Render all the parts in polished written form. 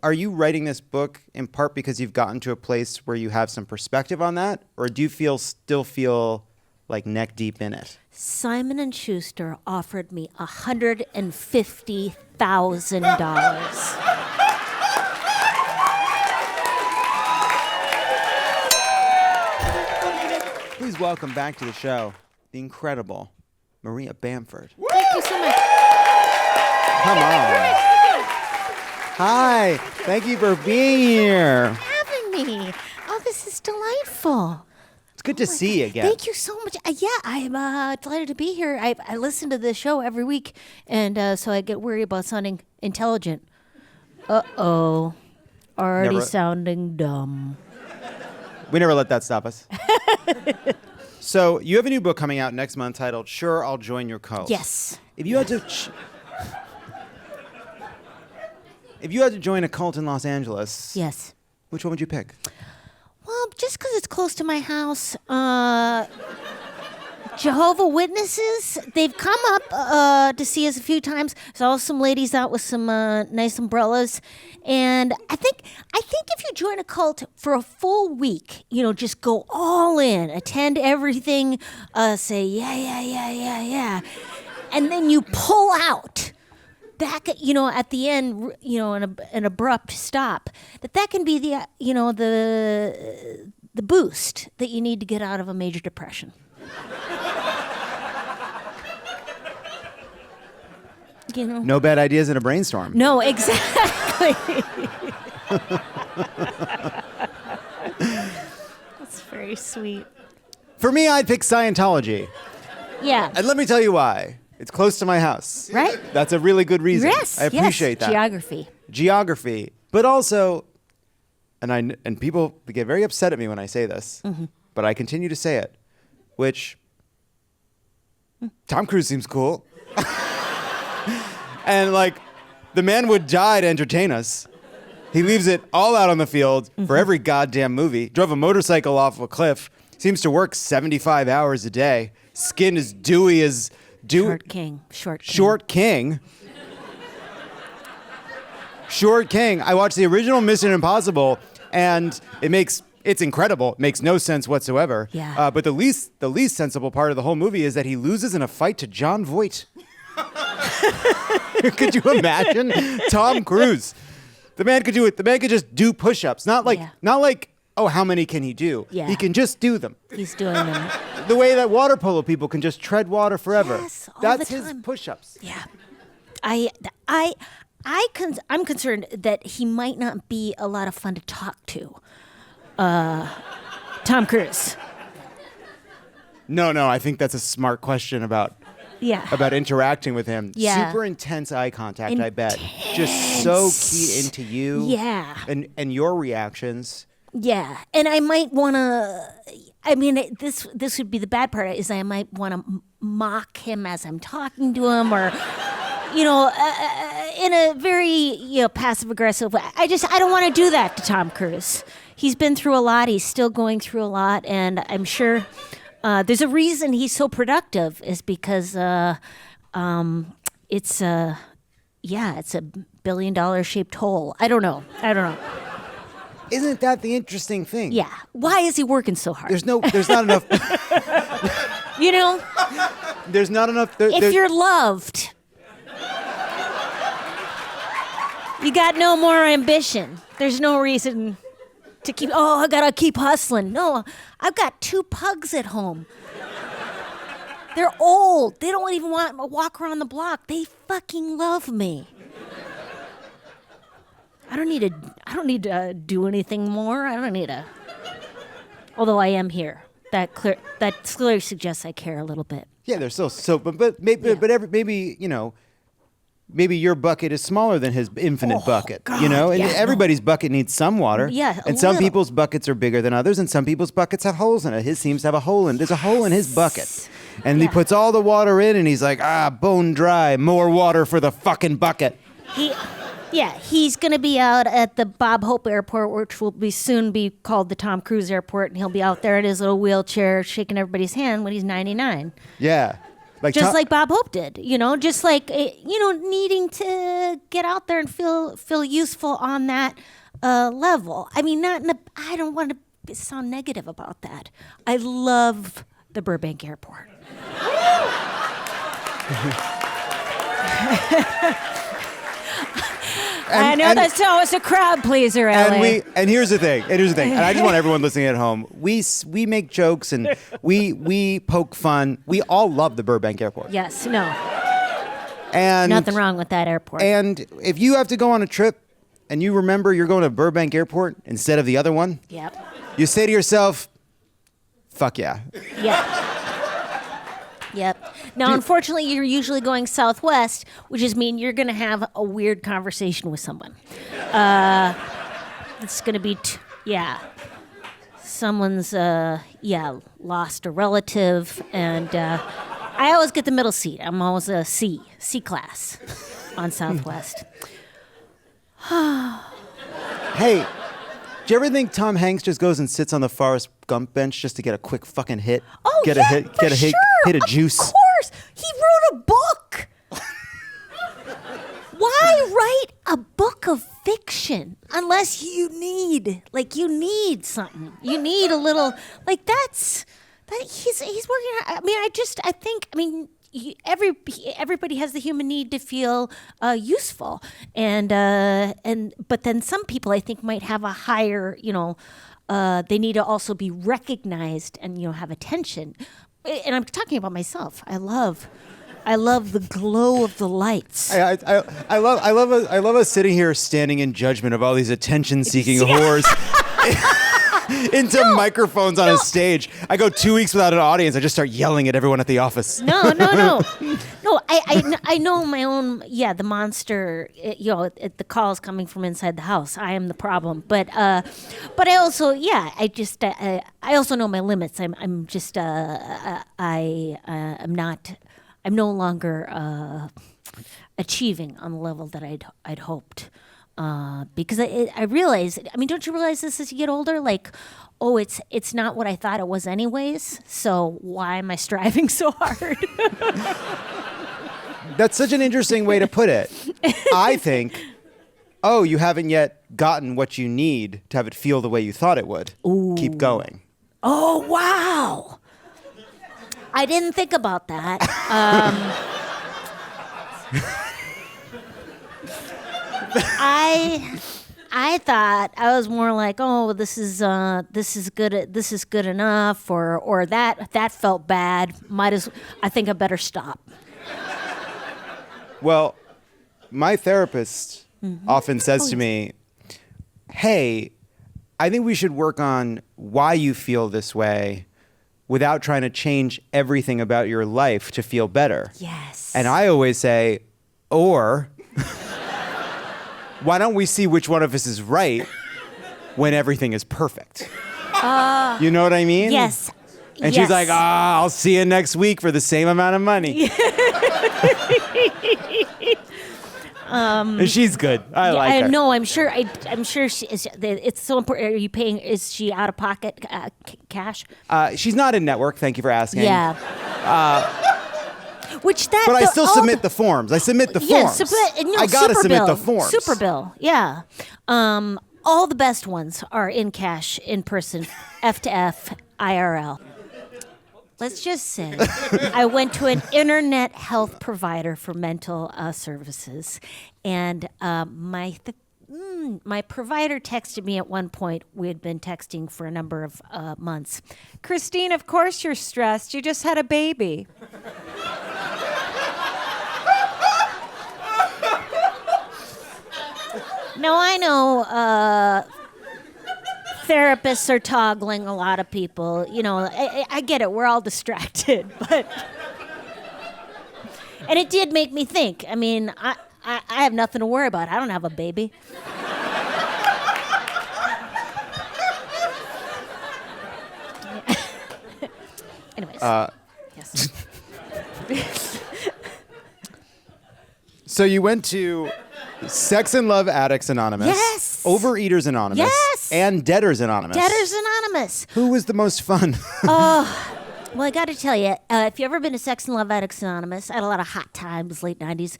Are you writing this book in part because you've gotten to a place where you have some perspective on that? Or do you still feel like neck deep in it? Simon & Schuster offered me $150,000. Please welcome back to the show the incredible Maria Bamford. Thank you so much. Come on. Hi. Thank you for being here. Having me. Oh, this is delightful. It's good to see you again. Thank you so much. Yeah, I'm delighted to be here. I listen to the show every week, and so I get worried about sounding intelligent. Uh-oh. Already sounding dumb. We never let that stop us. So you have a new book coming out next month titled Sure, I'll Join Your Cult. Yes. If you had to if you had to join a cult in Los Angeles, Yes. which one would you pick? Well, just because it's close to my house, Jehovah Witnesses, they've come up to see us a few times. Saw some ladies out with some nice umbrellas. And I think if you join a cult for a full week, just go all in, attend everything, say, yeah. And then you pull out. That, at the end, an abrupt stop, that can be the boost that you need to get out of a major depression. No bad ideas in a brainstorm. No, exactly. That's very sweet. For me, I'd pick Scientology. Yeah. And let me tell you why. It's close to my house. Right? That's a really good reason. Yes. I appreciate that. Geography. But also, and people get very upset at me when I say this, but I continue to say it, which Tom Cruise seems cool. And the man would die to entertain us. He leaves it all out on the field for every goddamn movie. Drove a motorcycle off a cliff. Seems to work 75 hours a day. Skin as dewy as... Short king. Short King. I watched the original Mission Impossible, and it's incredible. It makes no sense whatsoever. Yeah. But the least sensible part of the whole movie is that he loses in a fight to Jon Voight. Could you imagine? Tom Cruise. The man could do it. The man could just do push-ups. Not like, oh, how many can he do? Yeah. He can just do them. He's doing them. The way that water polo people can just tread water forever. Yes, all That's the his time. push-ups. Yeah. I'm concerned that he might not be a lot of fun to talk to. Tom Cruise. No, I think that's a smart question about interacting with him. Yeah. Super intense eye contact, I bet. Just so keyed into you. Yeah. And your reactions. Yeah. And I might want to, this would be the bad part, is I might want to mock him as I'm talking to him, or, in a very, passive-aggressive way. I don't want to do that to Tom Cruise. He's been through a lot. He's still going through a lot. And I'm sure there's a reason he's so productive, is because it's a billion-dollar-shaped hole. I don't know. Isn't that the interesting thing? Yeah. Why is he working so hard? There's not enough. There's not enough. If you're loved, you got no more ambition. There's no reason to keep, I gotta keep hustling. No, I've got 2 pugs at home. They're old. They don't even want to walk around the block. They fucking love me. I don't need to do anything more. I don't need to. Although I am here. That clearly suggests I care a little bit. Yeah, they're still so, but maybe maybe your bucket is smaller than his infinite bucket, God, and everybody's bucket needs some water. Yeah, and some people's buckets are bigger than others, and some people's buckets have holes in it. His seems to have a hole in. There's a hole in his bucket, and he puts all the water in, and he's like, bone dry, more water for the fucking bucket. He's going to be out at the Bob Hope Airport, which will soon be called the Tom Cruise Airport, and he'll be out there in his little wheelchair shaking everybody's hand when he's 99. Yeah. Like just like Bob Hope did, just like needing to get out there and feel useful on that level. I mean, I don't want to sound negative about that. I love the Burbank Airport. I know that's always a crowd pleaser, LA. And here's the thing. And I just want everyone listening at home. We make jokes and we poke fun. We all love the Burbank Airport. Yes, no. And nothing wrong with that airport. And if you have to go on a trip and you remember you're going to Burbank Airport instead of the other one, yep. You say to yourself, fuck yeah. Yeah. Yep. Now, unfortunately, you're usually going southwest, which is mean you're going to have a weird conversation with someone. It's going to be, someone's, lost a relative, and I always get the middle seat. I'm always a C class on Southwest. Hey, do you ever think Tom Hanks just goes and sits on the Forrest Gump bench just to get a quick fucking hit? Oh, get yeah, a hit, for get a sure. hit a juice. Of course. He wrote a book. Why write a book of fiction unless you need something? You need a little, he's working. Everybody has the human need to feel useful, but then some people I think might have a higher, they need to also be recognized and have attention. And I'm talking about myself. I love the glow of the lights. I love us sitting here standing in judgment of all these attention-seeking whores into microphones on a stage. I go 2 weeks without an audience. I just start yelling at everyone at the office. No. I know my own. Yeah, the monster. The calls coming from inside the house. I am the problem. But I also, I also know my limits. I'm no longer achieving on the level that I'd hoped. Because I realize, don't you realize this as you get older? It's not what I thought it was anyways. So why am I striving so hard? That's such an interesting way to put it. I think, you haven't yet gotten what you need to have it feel the way you thought it would. Ooh. Keep going. Oh, wow. I didn't think about that. I thought I was more like, this is good enough, or that felt bad. I think I better stop. Well, my therapist often says to me, "Hey, I think we should work on why you feel this way without trying to change everything about your life to feel better." Yes. And I always say, or why don't we see which one of us is right when everything is perfect? You know what I mean? Yes. And she's like, I'll see you next week for the same amount of money. And she's good. I like her. No, I'm sure. I'm sure she is. It's so important. Are you paying? Is she out of pocket cash? She's not in network. Thank you for asking. Yeah. But I still submit the forms. I submit the forms. I gotta submit the forms. Super bill. Yeah. All the best ones are in cash, in person, F to F, IRL. Let's just say I went to an internet health provider for mental services, and my provider texted me at one point. We had been texting for a number of months. Christine, of course you're stressed. You just had a baby. Now, I know therapists are toggling a lot of people. I get it. We're all distracted. But and it did make me think. I have nothing to worry about. I don't have a baby. Anyways. Yes. So you went to Sex and Love Addicts Anonymous. Yes. Overeaters Anonymous. Yes. And Debtors Anonymous. Debtors Anonymous. Who was the most fun? Well, I got to tell you, if you've ever been to Sex and Love Addicts Anonymous, I had a lot of hot times, late 90s,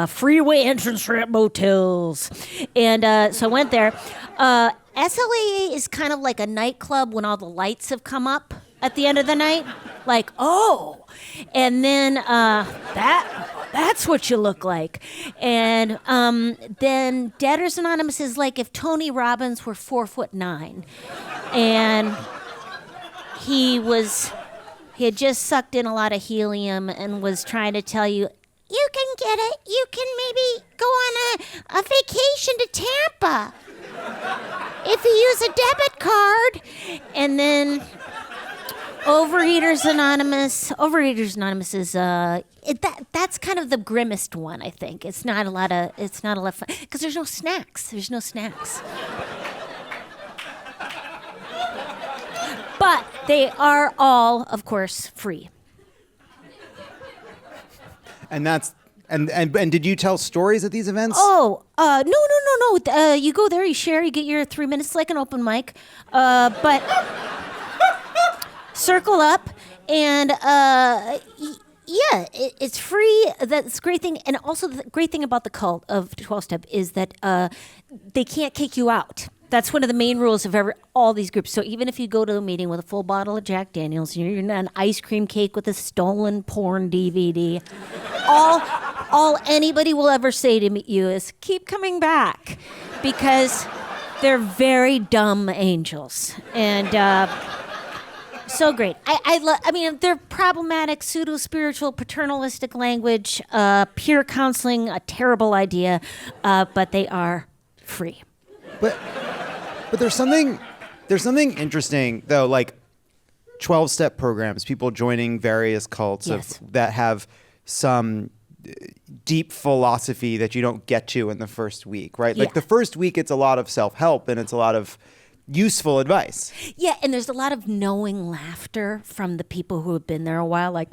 freeway entrance ramp motels. And so I went there. SLAA is kind of like a nightclub when all the lights have come up at the end of the night. Like, oh. And then that's what you look like. And then Debtors Anonymous is like if Tony Robbins were 4'9", and he had just sucked in a lot of helium and was trying to tell you, you can get it. You can maybe go on a vacation to Tampa if you use a debit card. And then Overeaters Anonymous is that's kind of the grimmest one, I think. It's not a lot of fun because there's no snacks. But they are all, of course, free. And that's and did you tell stories at these events? Oh, no. You go there, you share, you get your 3 minutes like an open mic. But circle up, and it's free. That's a great thing. And also the great thing about the cult of 12-step is that they can't kick you out. That's one of the main rules of all these groups. So even if you go to a meeting with a full bottle of Jack Daniels, you're in an ice cream cake with a stolen porn DVD, all anybody will ever say to you is, keep coming back, because they're very dumb angels. And so great. I mean, they're problematic, pseudo-spiritual, paternalistic language, peer counseling, a terrible idea, but they are free. But there's something interesting though, like 12-step programs, people joining various cults that have some deep philosophy that you don't get to in the first week, right? Like the first week, it's a lot of self-help and it's a lot of useful advice. Yeah, and there's a lot of knowing laughter from the people who have been there a while, like,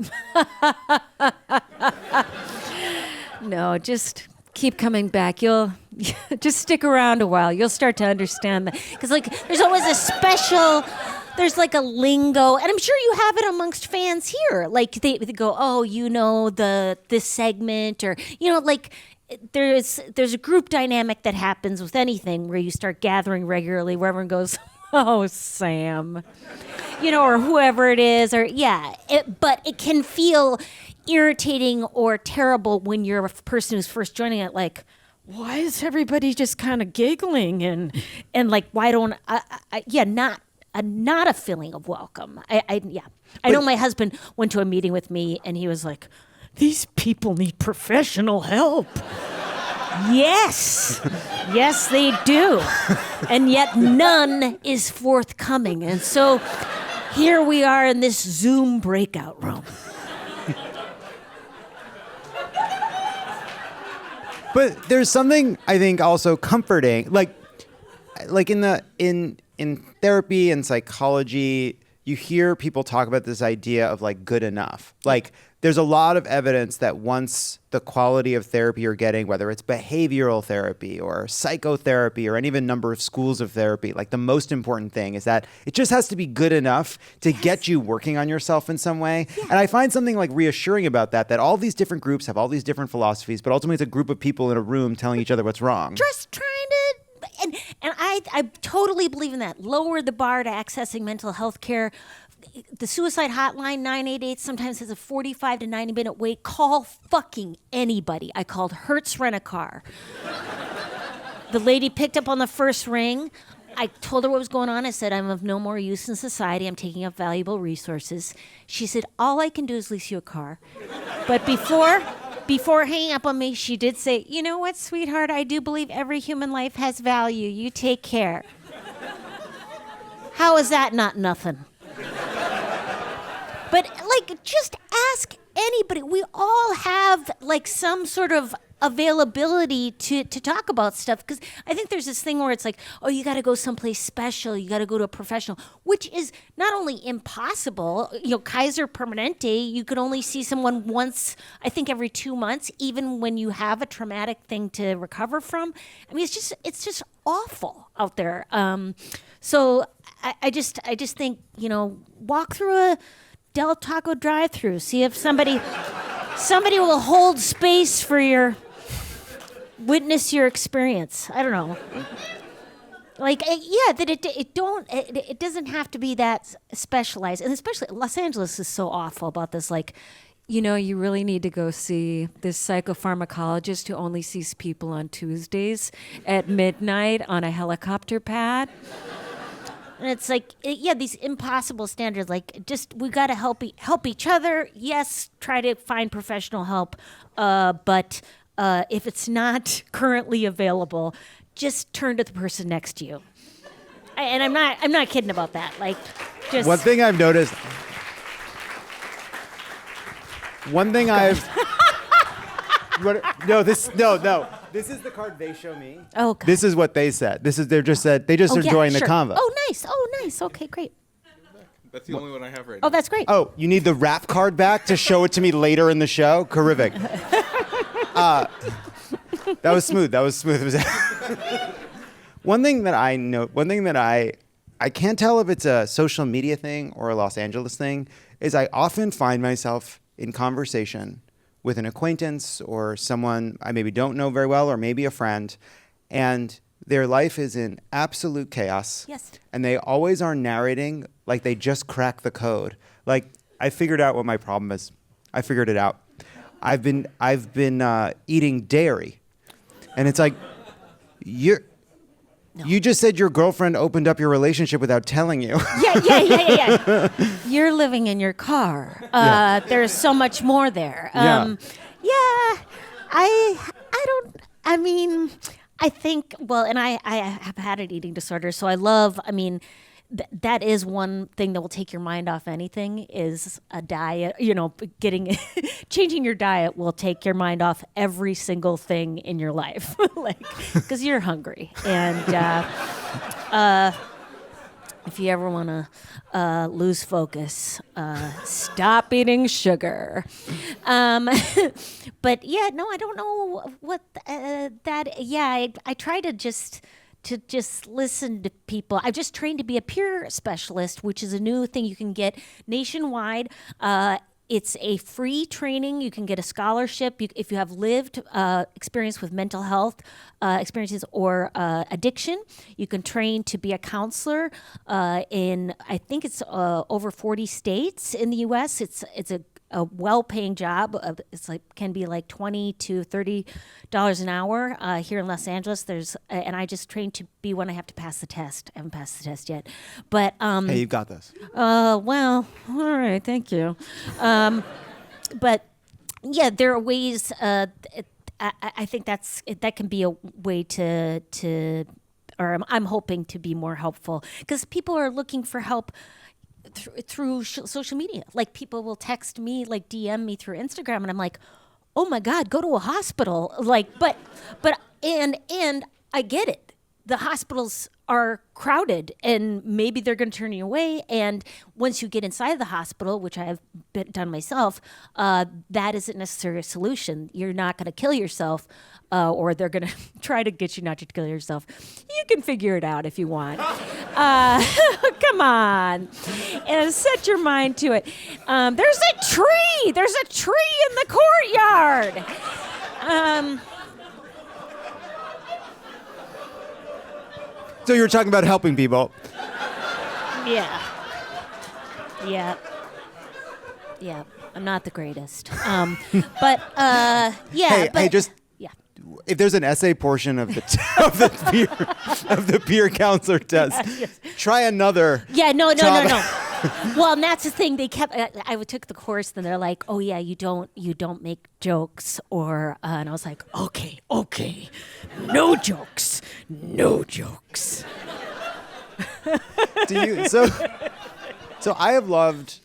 no, just keep coming back. You'll just stick around a while. You'll start to understand that. Because, like, there's always there's like a lingo, and I'm sure you have it amongst fans here. Like, they go, oh, this segment, or, like, there's a group dynamic that happens with anything where you start gathering regularly where everyone goes, oh, Sam, or whoever it is, or but it can feel irritating or terrible when you're a person who's first joining it, like, why is everybody just kind of giggling and like, why don't not a feeling of welcome. I know my husband went to a meeting with me and he was like, these people need professional help. Yes, they do. And yet none is forthcoming. And so here we are in this Zoom breakout room. But there's something, I think, also comforting, like in therapy and psychology, you hear people talk about this idea of like good enough. Like there's a lot of evidence that once the quality of therapy you're getting, whether it's behavioral therapy or psychotherapy or any even number of schools of therapy, like the most important thing is that it just has to be good enough to get you working on yourself in some way. Yeah. And I find something like reassuring about that all these different groups have all these different philosophies, but ultimately it's a group of people in a room telling each other what's wrong. Just trying to, and I totally believe in that. Lower the bar to accessing mental health care. The suicide hotline, 988, sometimes has a 45 to 90 minute wait. Call fucking anybody. I called Hertz Rent-A-Car. The lady picked up on the first ring. I told her what was going on. I said, I'm of no more use in society. I'm taking up valuable resources. She said, all I can do is lease you a car. But before hanging up on me, she did say, you know what, sweetheart? I do believe every human life has value. You take care. How is that not nothing? But, like, just ask anybody. We all have, like, some sort of availability to talk about stuff. Because I think there's this thing where it's like, oh, you got to go someplace special. You got to go to a professional, which is not only impossible. Kaiser Permanente, you could only see someone once, I think, every 2 months, even when you have a traumatic thing to recover from. I mean, it's just awful out there. So I just think, walk through a Del Taco drive-thru. See if somebody will hold space for witness your experience. I don't know. Like, that it doesn't have to be that specialized. And especially Los Angeles is so awful about this, like, you really need to go see this psychopharmacologist who only sees people on Tuesdays at midnight on a helicopter pad. And it's like, these impossible standards. Like, we got to help each other. Yes, try to find professional help. But if it's not currently available, just turn to the person next to you. And I'm not kidding about that. Like, just One thing I've noticed. No. This is the card they show me. Oh, God. This is what they said. They just enjoying the convo. Oh, nice. Okay, great. That's the only one I have right now. Oh, that's great. Oh, you need the rap card back to show it to me later in the show? Terrific. That was smooth. One thing that I can't tell if it's a social media thing or a Los Angeles thing is I often find myself in conversation with an acquaintance or someone I maybe don't know very well or maybe a friend, and their life is in absolute chaos. Yes. And they always are narrating like they just cracked the code. Like, I figured out what my problem is. I figured it out. I've been eating dairy. And it's like, you just said your girlfriend opened up your relationship without telling you. Yeah. You're living in your car. There's so much more there. I think, and I have had an eating disorder, so that is one thing that will take your mind off anything is a diet. Changing your diet will take your mind off every single thing in your life, because you're hungry. And if you ever want to lose focus, stop eating sugar. But I don't know what that. Yeah, I try to just listen to people. I've just trained to be a peer specialist, which is a new thing you can get nationwide. It's a free training. You can get a scholarship if you have lived experience with mental health experiences or addiction. You can train to be a counselor in, I think it's over 40 states in the U.S. It's a well-paying job. It's can be like $20 to $30 an hour here in Los Angeles. And I just trained to be when I have to pass the test. I haven't passed the test yet, but Hey, you've got this. Well, all right, thank you. But yeah, there are ways. I think that can be a way or I'm hoping to be more helpful because people are looking for help through social media. Like, people will text me, like DM me through Instagram, and I'm like, oh my God, go to a hospital. And I get it. The hospitals are crowded and maybe they're going to turn you away. And once you get inside the hospital, which I have done myself, that isn't necessarily a solution. You're not going to kill yourself, or they're going to try to get you not to kill yourself. You can figure it out if you want. Come on. And set your mind to it. There's a tree. There's a tree in the courtyard. So you were talking about helping people. Yeah. I'm not the greatest. Yeah. If there's an essay portion of the peer counselor test, Yes. try another. Yeah, no. Well, and that's the thing. They kept. I took the course, and they're like, "Oh yeah, you don't make jokes," or and I was like, "Okay, no jokes." So I have loved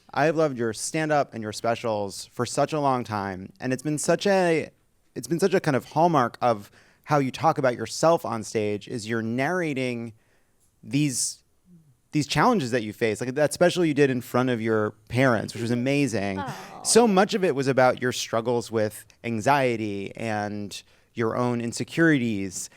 your stand-up and your specials for such a long time, and it's been such a kind of hallmark of how you talk about yourself on stage is you're narrating these challenges that you face. Like that special you did in front of your parents, which was amazing. Oh. So much of it was about your struggles with anxiety and your own insecurities.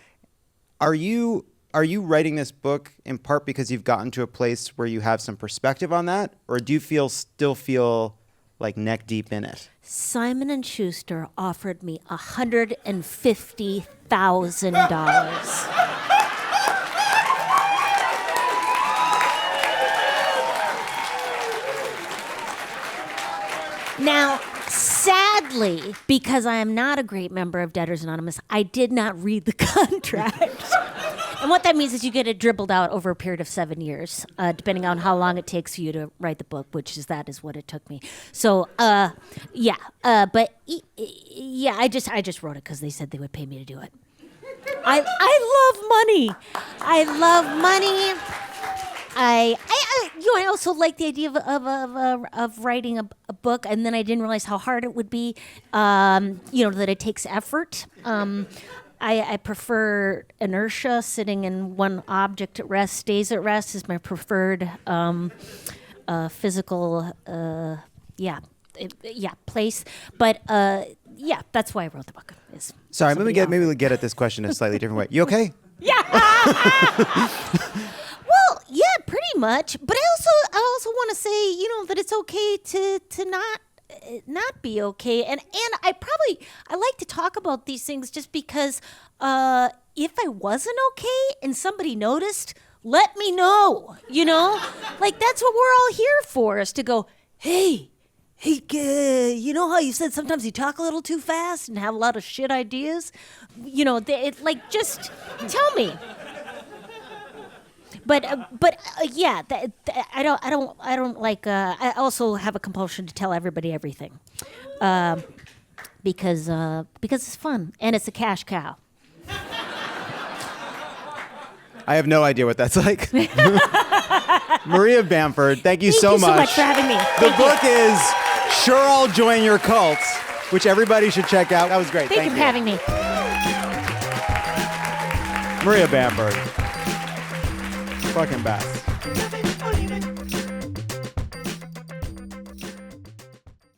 Are you are you writing this book in part because you've gotten to a place where you have some perspective on that, or do you still feel like neck deep in it? Simon & Schuster offered me $150,000. Now, sadly, because I am not a great member of Debtors Anonymous, I did not read the contract. And what that means is you get it dribbled out over a period of 7 years, depending on how long it takes for you to write the book, which is what it took me. So, I just wrote it because they said they would pay me to do it. I love money. I love money. I also like the idea of writing a book, and then I didn't realize how hard it would be. That it takes effort. I prefer inertia. Sitting in one object at rest, stays at rest, is my preferred physical, place. But that's why I wrote the book. Sorry, maybe we get at this question a slightly different way. You okay? Yeah. Well, yeah, pretty much. But I also want to say, that it's okay to not be okay. And I like to talk about these things just because if I wasn't okay and somebody noticed, let me know. Like that's what we're all here for, is to go, hey, you know how you said sometimes you talk a little too fast and have a lot of shit ideas? Just tell me. But I don't like. I also have a compulsion to tell everybody everything, because it's fun and it's a cash cow. I have no idea what that's like. Maria Bamford, thank you so much. Thank you so much for having me. The book is Sure I'll Join Your Cult, which everybody should check out. That was great. Thank you for having me. Maria Bamford. Fucking best.